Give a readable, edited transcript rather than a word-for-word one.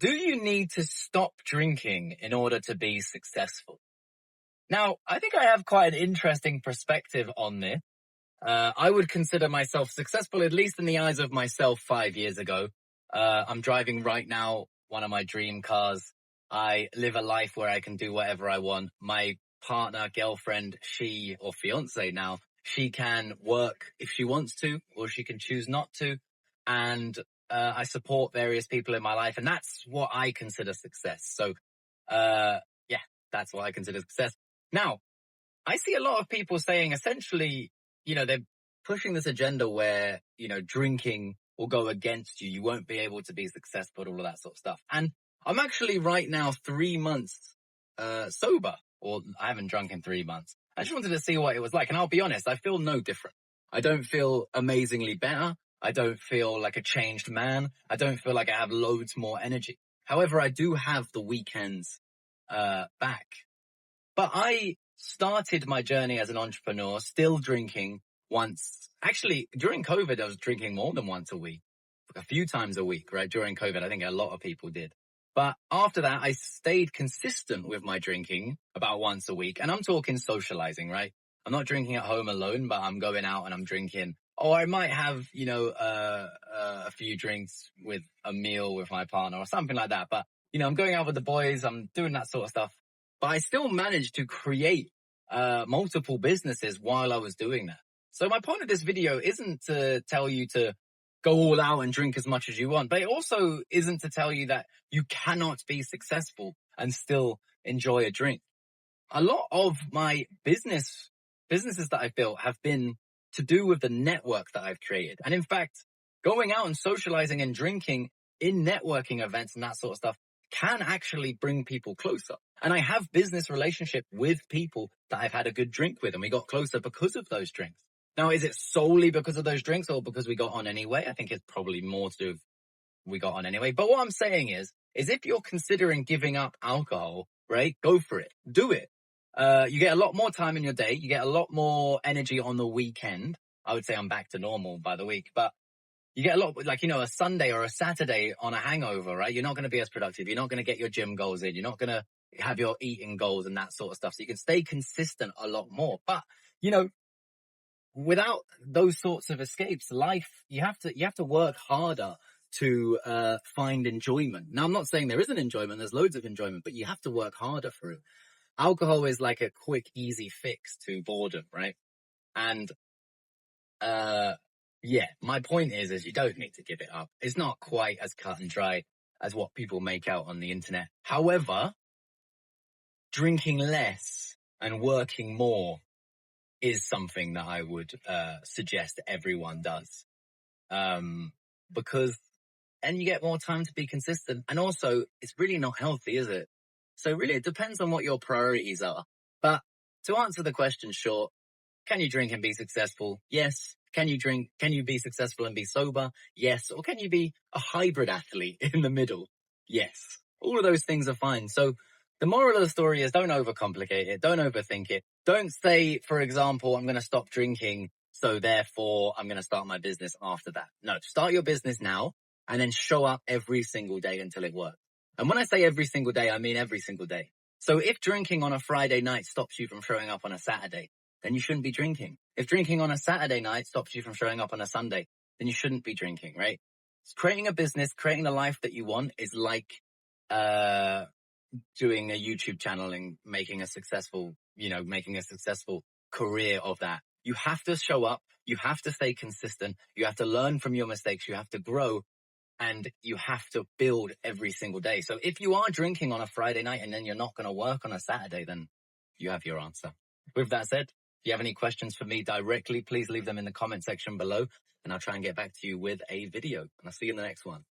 Do you need to stop drinking in order to be successful? Now, I think I have quite an interesting perspective on this. I would consider myself successful, at least in the eyes of myself 5 years ago. I'm driving right now one of my dream cars. I live a life where I can do whatever I want. My partner, girlfriend, she or fiance now, she can work if she wants to, or she can choose not to. And I support various people in my life, and that's what I consider success. So, yeah, that's what I consider success. Now, I see a lot of people saying essentially, they're pushing this agenda where, drinking will go against you. You won't be able to be successful, all of that sort of stuff. And I'm actually right now 3 months sober, or I haven't drunk in 3 months. I just wanted to see what it was like. And I'll be honest, I feel no different. I don't feel amazingly better. I don't feel like a changed man. I don't feel like I have loads more energy. However, I do have the weekends back. But I started my journey as an entrepreneur, still drinking once. Actually, during COVID, I was drinking more than once a week, a few times a week, right? During COVID, I think a lot of people did. But after that, I stayed consistent with my drinking about once a week. And I'm talking socializing, right? I'm not drinking at home alone, but I'm going out and I'm drinking. Or I might have, a few drinks with a meal with my partner or something like that. But, I'm going out with the boys. I'm doing that sort of stuff. But I still managed to create multiple businesses while I was doing that. So my point of this video isn't to tell you to go all out and drink as much as you want, but it also isn't to tell you that you cannot be successful and still enjoy a drink. A lot of my businesses that I've built have been to do with the network that I've created. And in fact, going out and socializing and drinking in networking events and that sort of stuff can actually bring people closer. And I have business relationship with people that I've had a good drink with, and we got closer because of those drinks. Now, is it solely because of those drinks or because we got on anyway? I think it's probably more to do with we got on anyway. But what I'm saying is if you're considering giving up alcohol, right, go for it. Do it. You get a lot more time in your day. You get a lot more energy on the weekend. I would say I'm back to normal by the week, but you get a lot, like, a Sunday or a Saturday on a hangover, right? You're not going to be as productive. You're not going to get your gym goals in. You're not going to have your eating goals and that sort of stuff. So you can stay consistent a lot more. But, without those sorts of escapes, life, you have to work harder to find enjoyment. Now, I'm not saying there isn't enjoyment. There's loads of enjoyment, but you have to work harder for it. Alcohol is like a quick, easy fix to boredom, right? And, yeah, my point is you don't need to give it up. It's not quite as cut and dry as what people make out on the internet. However, drinking less and working more is something that I would suggest everyone does. Because then you get more time to be consistent. And also, it's really not healthy, is it? So really, it depends on what your priorities are. But to answer the question short, can you drink and be successful? Yes. Can you be successful and be sober? Yes. Or can you be a hybrid athlete in the middle? Yes. All of those things are fine. So the moral of the story is don't overcomplicate it. Don't overthink it. Don't say, for example, I'm going to stop drinking, so therefore I'm going to start my business after that. No, start your business now and then show up every single day until it works. And when I say every single day, I mean every single day. So if drinking on a Friday night stops you from showing up on a Saturday, then you shouldn't be drinking. If drinking on a Saturday night stops you from showing up on a Sunday, then you shouldn't be drinking, right? Creating a business, creating the life that you want is like doing a YouTube channel and making a successful career of that. You have to show up. You have to stay consistent. You have to learn from your mistakes. You have to grow. And you have to build every single day. So if you are drinking on a Friday night and then you're not going to work on a Saturday, then you have your answer. With that said, if you have any questions for me directly, please leave them in the comment section below and I'll try and get back to you with a video. And I'll see you in the next one.